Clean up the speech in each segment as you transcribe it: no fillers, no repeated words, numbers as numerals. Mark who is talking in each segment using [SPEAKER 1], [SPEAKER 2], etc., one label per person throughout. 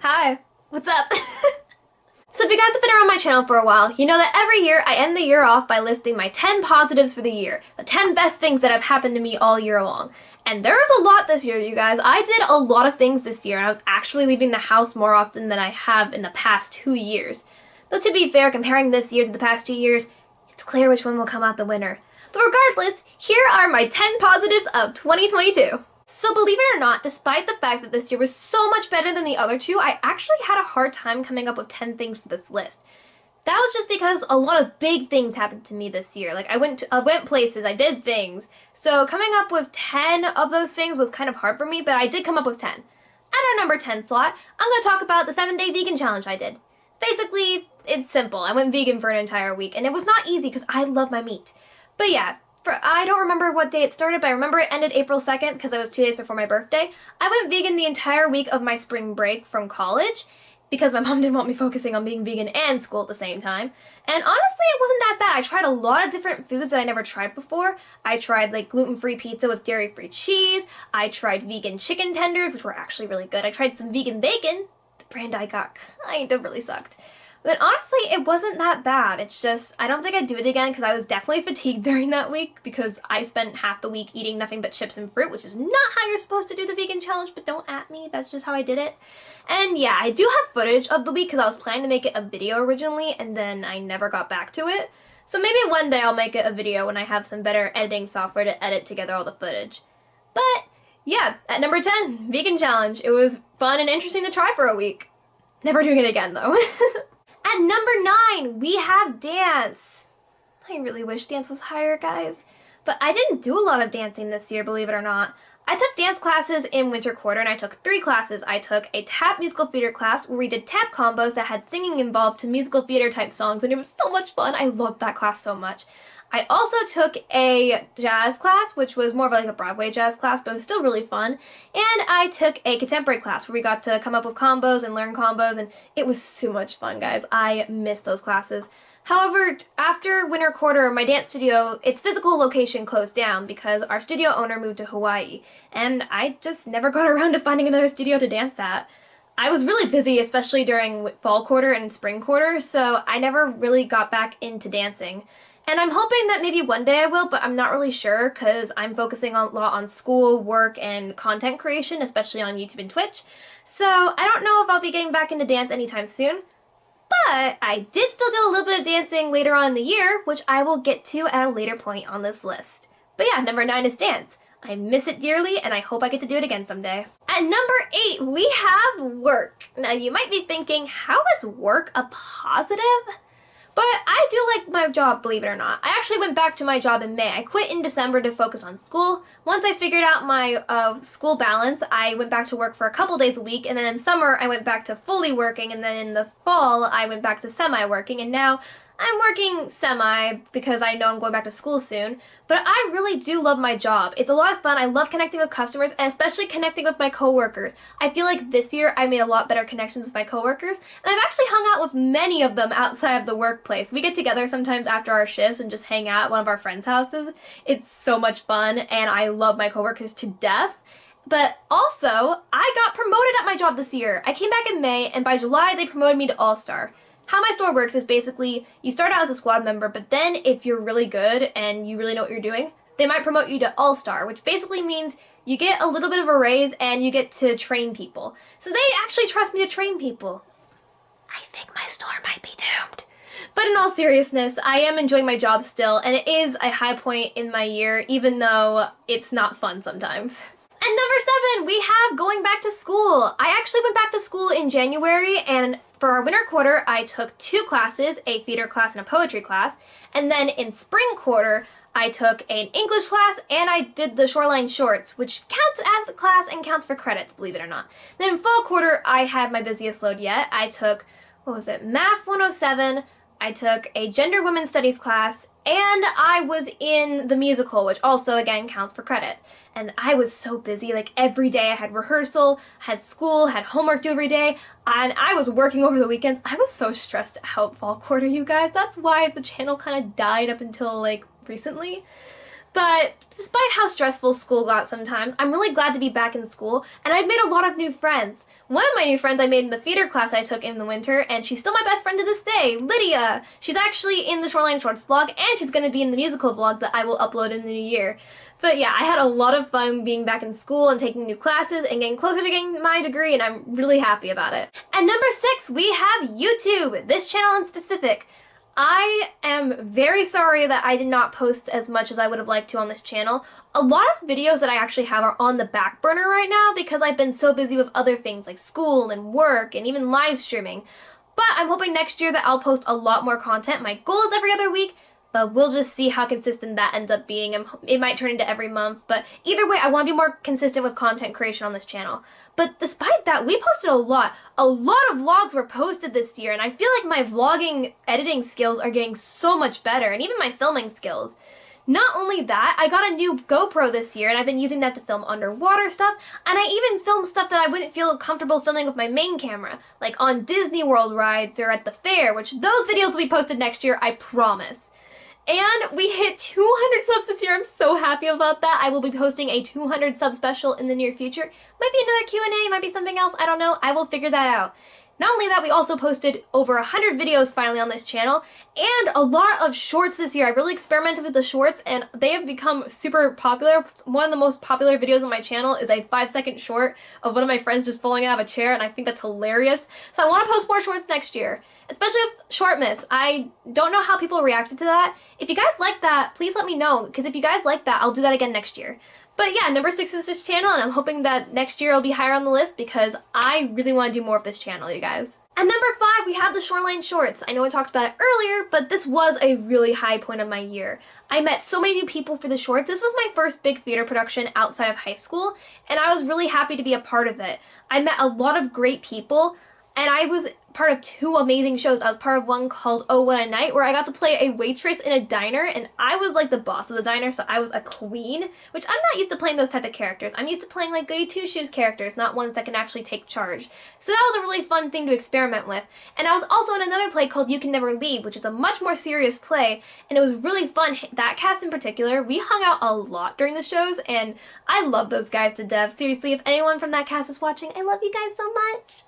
[SPEAKER 1] Hi, what's up? So if you guys have been around my channel for a while, you know that every year I end the year off by listing my 10 positives for the year, the 10 best things that have happened to me all year long. And there was a lot this year, you guys. I did a lot of things this year, and I was actually leaving the house more often than I have in the past 2 years. Though to be fair, comparing this year to the past 2 years, it's clear which one will come out the winner. But regardless, here are my 10 positives of 2022. So believe it or not, despite the fact that this year was so much better than the other two, I actually had a hard time coming up with 10 things for this list. That was just because a lot of big things happened to me this year. Like I went places, I did things. So coming up with 10 of those things was kind of hard for me, but I did come up with 10. At our number 10 slot, I'm going to talk about the 7-day vegan challenge I did. Basically, it's simple. I went vegan for an entire week, and it was not easy because I love my meat. But yeah, I don't remember what day it started, but I remember it ended April 2nd because it was 2 days before my birthday. I went vegan the entire week of my spring break from college because my mom didn't want me focusing on being vegan and school at the same time. And honestly, it wasn't that bad. I tried a lot of different foods that I never tried before. I tried like gluten-free pizza with dairy-free cheese. I tried vegan chicken tenders, which were actually really good. I tried some vegan bacon. The brand I got kind of really sucked. But honestly, it wasn't that bad. It's just, I don't think I'd do it again because I was definitely fatigued during that week because I spent half the week eating nothing but chips and fruit, which is not how you're supposed to do the vegan challenge, but don't at me. That's just how I did it. And yeah, I do have footage of the week because I was planning to make it a video originally and then I never got back to it. So maybe one day I'll make it a video when I have some better editing software to edit together all the footage. But yeah, at number 10, vegan challenge. It was fun and interesting to try for a week. Never doing it again though. At number 9, we have dance. I really wish dance was higher, guys. But I didn't do a lot of dancing this year, believe it or not. I took dance classes in winter quarter, and I took 3 classes. I took a tap musical theater class where we did tap combos that had singing involved to musical theater type songs, and it was so much fun. I loved that class so much. I also took a jazz class, which was more of like a Broadway jazz class, but it was still really fun. And I took a contemporary class where we got to come up with combos and learn combos, and it was so much fun, guys. I missed those classes. However, after winter quarter, my dance studio, its physical location closed down because our studio owner moved to Hawaii, and I just never got around to finding another studio to dance at. I was really busy, especially during fall quarter and spring quarter, so I never really got back into dancing. And I'm hoping that maybe one day I will, but I'm not really sure because I'm focusing a lot on school, work, and content creation, especially on YouTube and Twitch. So I don't know if I'll be getting back into dance anytime soon. But I did still do a little bit of dancing later on in the year, which I will get to at a later point on this list. But yeah, number 9 is dance. I miss it dearly, and I hope I get to do it again someday. At number 8, we have work. Now you might be thinking, how is work a positive? But I do like my job, believe it or not. I actually went back to my job in May. I quit in December to focus on school. Once I figured out my school balance, I went back to work for a couple days a week, and then in summer I went back to fully working, and then in the fall I went back to semi-working, and now I'm working semi because I know I'm going back to school soon, but I really do love my job. It's a lot of fun. I love connecting with customers and especially connecting with my coworkers. I feel like this year I made a lot better connections with my coworkers, and I've actually hung out with many of them outside of the workplace. We get together sometimes after our shifts and just hang out at one of our friends' houses. It's so much fun, and I love my coworkers to death. But also, I got promoted at my job this year. I came back in May, and by July they promoted me to All-Star. How my store works is basically, you start out as a squad member, but then if you're really good and you really know what you're doing, they might promote you to All-Star, which basically means you get a little bit of a raise and you get to train people. So they actually trust me to train people. I think my store might be doomed. But in all seriousness, I am enjoying my job still, and it is a high point in my year, even though it's not fun sometimes. And number 7, we have going back to school. I actually went back to school in January, and for our winter quarter, I took 2 classes, a theater class and a poetry class. And then in spring quarter, I took an English class and I did the Shoreline Shorts, which counts as a class and counts for credits, believe it or not. Then in fall quarter, I had my busiest load yet. I took, Math 107, I took a Gender Women's Studies class, and I was in the musical, which also, again, counts for credit. And I was so busy, like every day I had rehearsal, had school, had homework due every day, and I was working over the weekends. I was so stressed out fall quarter, you guys. That's why the channel kind of died up until like recently. But despite how stressful school got sometimes, I'm really glad to be back in school, and I've made a lot of new friends. One of my new friends I made in the theater class I took in the winter, and she's still my best friend to this day, Lydia. She's actually in the Shoreline Shorts vlog, and she's going to be in the musical vlog that I will upload in the new year. But yeah, I had a lot of fun being back in school and taking new classes and getting closer to getting my degree, and I'm really happy about it. And number 6, we have YouTube, this channel in specific. I am very sorry that I did not post as much as I would have liked to on this channel. A lot of videos that I actually have are on the back burner right now because I've been so busy with other things like school and work and even live streaming. But I'm hoping next year that I'll post a lot more content. My goal is every other week, but we'll just see how consistent that ends up being. It might turn into every month, but either way, I want to be more consistent with content creation on this channel. But despite that, we posted a lot. A lot of vlogs were posted this year, and I feel like my vlogging editing skills are getting so much better, and even my filming skills. Not only that, I got a new GoPro this year, and I've been using that to film underwater stuff, and I even filmed stuff that I wouldn't feel comfortable filming with my main camera, like on Disney World rides or at the fair, which those videos will be posted next year, I promise. And we hit 200 subs this year. I'm so happy about that. I will be posting a 200 sub special in the near future. Might be another Q&A, might be something else, I don't know. I will figure that out. Not only that, we also posted over 100 videos finally on this channel, and a lot of shorts this year. I really experimented with the shorts, and they have become super popular. One of the most popular videos on my channel is a 5-second short of one of my friends just falling out of a chair, and I think that's hilarious. So I want to post more shorts next year, especially with Shortmas. I don't know how people reacted to that. If you guys like that, please let me know, because if you guys like that, I'll do that again next year. But yeah, number 6 is this channel, and I'm hoping that next year it'll be higher on the list because I really want to do more of this channel, you guys. And number 5, we have the Shoreline Shorts. I know I talked about it earlier, but this was a really high point of my year. I met so many new people for the shorts. This was my first big theater production outside of high school, and I was really happy to be a part of it. I met a lot of great people, and I was part of 2 amazing shows. I was part of one called Oh What a Night, where I got to play a waitress in a diner, and I was like the boss of the diner, so I was a queen, which I'm not used to playing those type of characters. I'm used to playing like Goody Two-Shoes characters, not ones that can actually take charge. So that was a really fun thing to experiment with. And I was also in another play called You Can Never Leave, which is a much more serious play, and it was really fun. That cast in particular, we hung out a lot during the shows, and I love those guys to death. Seriously, if anyone from that cast is watching, I love you guys so much.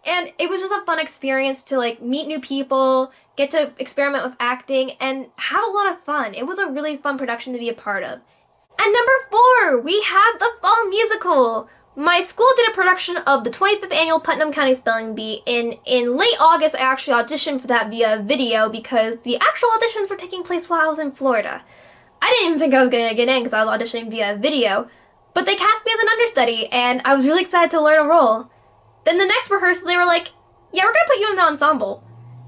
[SPEAKER 1] And it was just a fun experience to like meet new people, get to experiment with acting, and have a lot of fun. It was a really fun production to be a part of. And number 4, we have the Fall Musical. My school did a production of the 25th Annual Putnam County Spelling Bee. In late August, I actually auditioned for that via video because the actual auditions were taking place while I was in Florida. I didn't even think I was going to get in because I was auditioning via video, but they cast me as an understudy, and I was really excited to learn a role. Then the next rehearsal, they were like, yeah, we're gonna put you in the ensemble.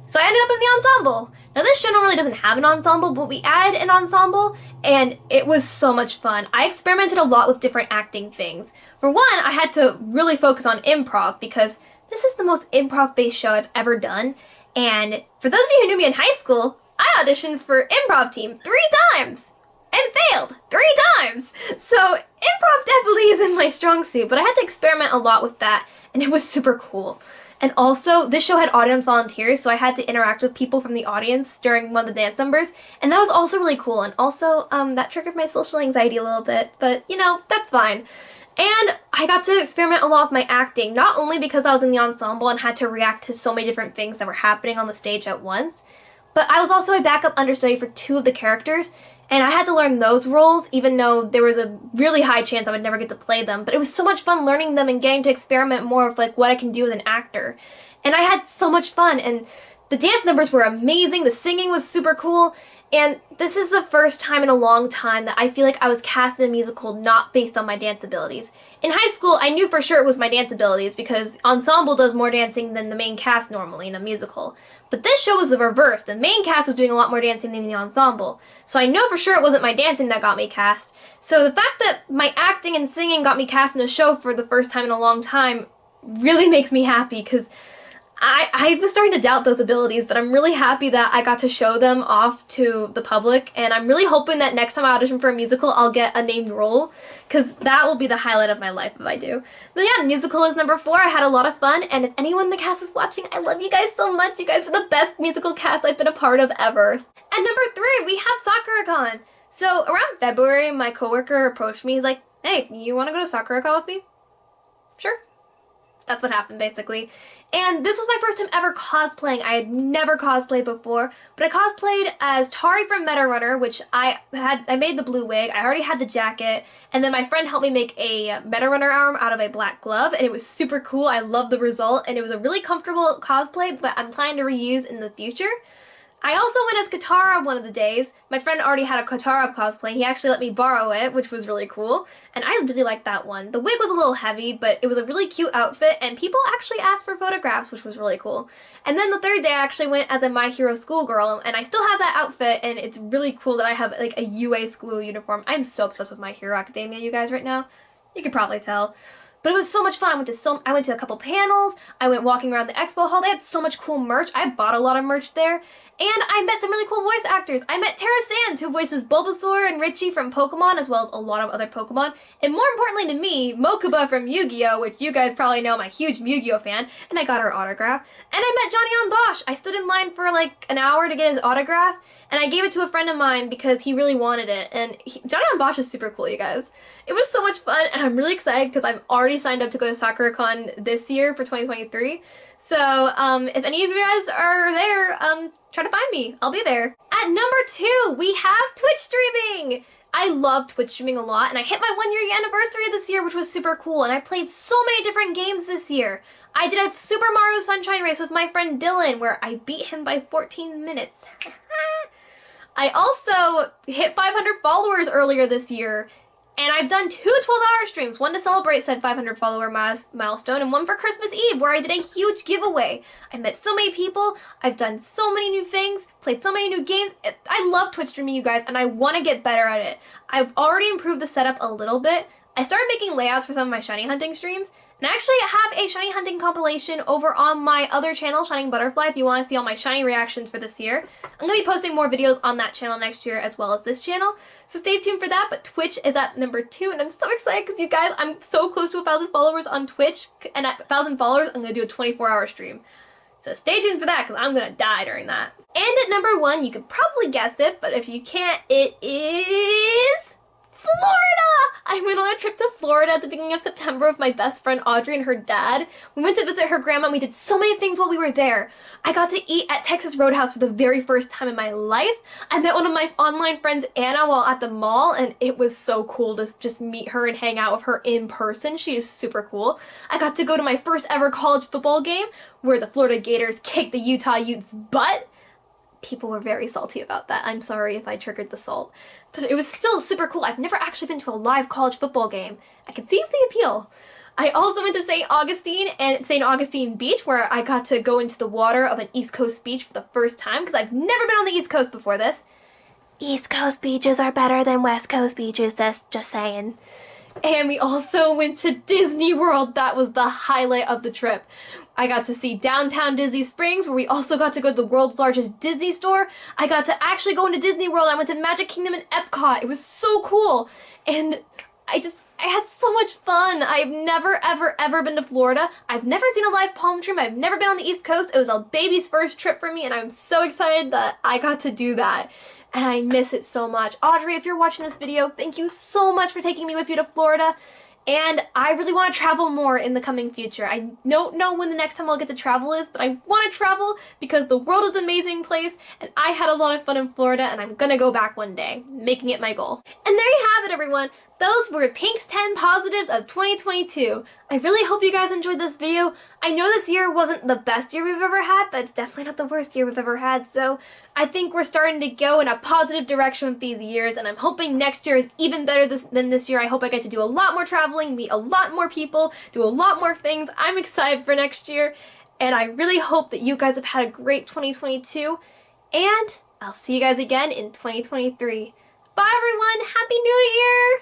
[SPEAKER 1] So I ended up in the ensemble. Now this show really doesn't have an ensemble, but we added an ensemble, and it was so much fun. I experimented a lot with different acting things. For one, I had to really focus on improv because this is the most improv-based show I've ever done. And for those of you who knew me in high school, I auditioned for improv team 3 times. And failed 3 times! So improv definitely isn't my strong suit, but I had to experiment a lot with that, and it was super cool. And also, this show had audience volunteers, so I had to interact with people from the audience during one of the dance numbers, and that was also really cool. And also, that triggered my social anxiety a little bit, but you know, that's fine. And I got to experiment a lot with my acting, not only because I was in the ensemble and had to react to so many different things that were happening on the stage at once, but I was also a backup understudy for 2 of the characters, and I had to learn those roles even though there was a really high chance I would never get to play them. But it was so much fun learning them and getting to experiment more with like what I can do as an actor. And I had so much fun, and the dance numbers were amazing, the singing was super cool, and this is the first time in a long time that I feel like I was cast in a musical not based on my dance abilities. In high school, I knew for sure it was my dance abilities because ensemble does more dancing than the main cast normally in a musical. But this show was the reverse. The main cast was doing a lot more dancing than the ensemble. So I know for sure it wasn't my dancing that got me cast. So the fact that my acting and singing got me cast in a show for the first time in a long time really makes me happy because I was starting to doubt those abilities, but I'm really happy that I got to show them off to the public, and I'm really hoping that next time I audition for a musical, I'll get a named role, because that will be the highlight of my life if I do. But yeah, musical is number 4. I had a lot of fun, and if anyone in the cast is watching, I love you guys so much. You guys were the best musical cast I've been a part of ever. And number 3, we have Sakura-con. So around February, my coworker approached me. He's like, hey, you want to go to SakuraCon with me? Sure. That's what happened, basically. And this was my first time ever cosplaying. I had never cosplayed before, but I cosplayed as Tari from Metarunner, which I made the blue wig. I already had the jacket, and then my friend helped me make a Metarunner arm out of a black glove, and it was super cool. I loved the result, and it was a really comfortable cosplay that I'm planning to reuse in the future. I also went as Katara one of the days. My friend already had a Katara cosplay. He actually let me borrow it, which was really cool. And I really liked that one. The wig was a little heavy, but it was a really cute outfit, and people actually asked for photographs, which was really cool. And then the third day I actually went as a My Hero schoolgirl, and I still have that outfit, and it's really cool that I have like a UA school uniform. I'm so obsessed with My Hero Academia, you guys, right now. You could probably tell. But it was so much fun. I went to a couple panels. I went walking around the expo hall. They had so much cool merch. I bought a lot of merch there. And I met some really cool voice actors. I met Tara Sand, who voices Bulbasaur and Richie from Pokemon, as well as a lot of other Pokemon. And more importantly to me, Mokuba from Yu-Gi-Oh!, which you guys probably know I'm a huge Yu-Gi-Oh! Fan, and I got her autograph. And I met Johnny on Bosch. I stood in line for like an hour to get his autograph, and I gave it to a friend of mine because he really wanted it. And Johnny on Bosch is super cool, you guys. It was so much fun, and I'm really excited because I've already signed up to go to SakuraCon this year for 2023. So, if any of you guys are there, try to find me. I'll be there. At number 2, we have Twitch streaming! I love Twitch streaming a lot, and I hit my 1-year anniversary this year, which was super cool, and I played so many different games this year. I did a Super Mario Sunshine race with my friend Dylan, where I beat him by 14 minutes. I also hit 500 followers earlier this year, and I've done 2 12-hour streams, one to celebrate said 500 follower milestone and one for Christmas Eve where I did a huge giveaway. I met so many people, I've done so many new things, played so many new games. I love Twitch streaming, you guys, and I want to get better at it. I've already improved the setup a little bit. I started making layouts for some of my shiny hunting streams, and I actually have a shiny hunting compilation over on my other channel, Shining Butterfly, if you want to see all my shiny reactions for this year. I'm going to be posting more videos on that channel next year as well as this channel, so stay tuned for that. But Twitch is at number 2, and I'm so excited because you guys, I'm so close to 1,000 followers on Twitch, and at 1,000 followers, I'm going to do a 24-hour stream. So stay tuned for that because I'm going to die during that. And at number 1, you could probably guess it, but if you can't, it is Florida! I went on a trip to Florida at the beginning of September with my best friend Audrey and her dad. We went to visit her grandma and we did so many things while we were there. I got to eat at Texas Roadhouse for the very first time in my life. I met one of my online friends, Anna, while at the mall, and it was so cool to just meet her and hang out with her in person. She is super cool. I got to go to my first ever college football game where the Florida Gators kicked the Utah Utes' butt. People were very salty about that. I'm sorry if I triggered the salt. But it was still super cool. I've never actually been to a live college football game. I can see the appeal. I also went to St. Augustine and St. Augustine Beach, where I got to go into the water of an East Coast beach for the first time, because I've never been on the East Coast before this. East Coast beaches are better than West Coast beaches, that's just saying. And we also went to Disney World. That was the highlight of the trip. I got to see downtown Disney Springs, where we also got to go to the world's largest Disney store. I got to actually go into Disney World. I went to Magic Kingdom and Epcot. It was so cool. And I had so much fun. I've never, ever, ever been to Florida. I've never seen a live palm tree. I've never been on the East Coast. It was a baby's first trip for me, and I'm so excited that I got to do that. And I miss it so much. Audrey, if you're watching this video, thank you so much for taking me with you to Florida. And I really want to travel more in the coming future. I don't know when the next time I'll get to travel is, but I want to travel because the world is an amazing place, and I had a lot of fun in Florida, and I'm gonna go back one day, making it my goal. And there you have it, everyone. Those were Pink's 10 positives of 2022. I really hope you guys enjoyed this video. I know this year wasn't the best year we've ever had, but it's definitely not the worst year we've ever had, so I think we're starting to go in a positive direction with these years, and I'm hoping next year is even better than this year. I hope I get to do a lot more traveling, meet a lot more people, do a lot more things. I'm excited for next year, and I really hope that you guys have had a great 2022, and I'll see you guys again in 2023. Bye everyone! Happy New Year!